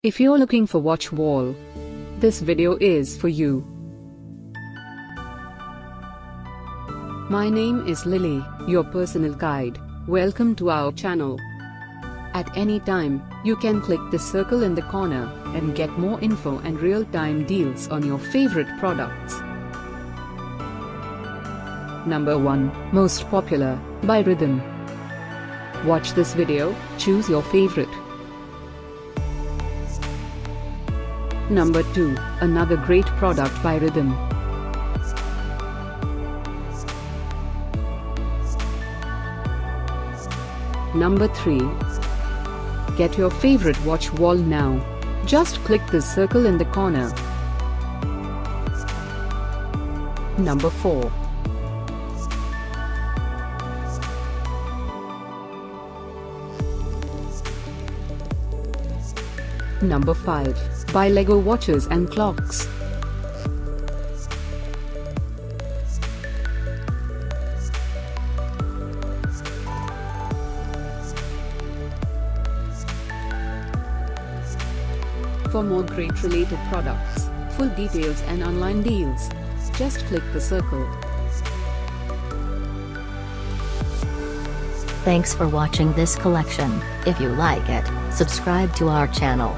If you're looking for watch wall, this video is for you. My name is Lily, your personal guide. Welcome to our channel. At any time, you can click the circle in the corner and get more info and real-time deals on your favorite products. Number 1, Most Popular, by Rhythm. Watch this video, choose your favorite. Number 2, another great product by Rhythm. Number 3. Get your favorite watch wall now. Just click the circle in the corner. Number 4. Number 5. Buy Lego watches and clocks. For more great related products, full details and online deals, just click the circle. Thanks for watching this collection. If you like it, subscribe to our channel.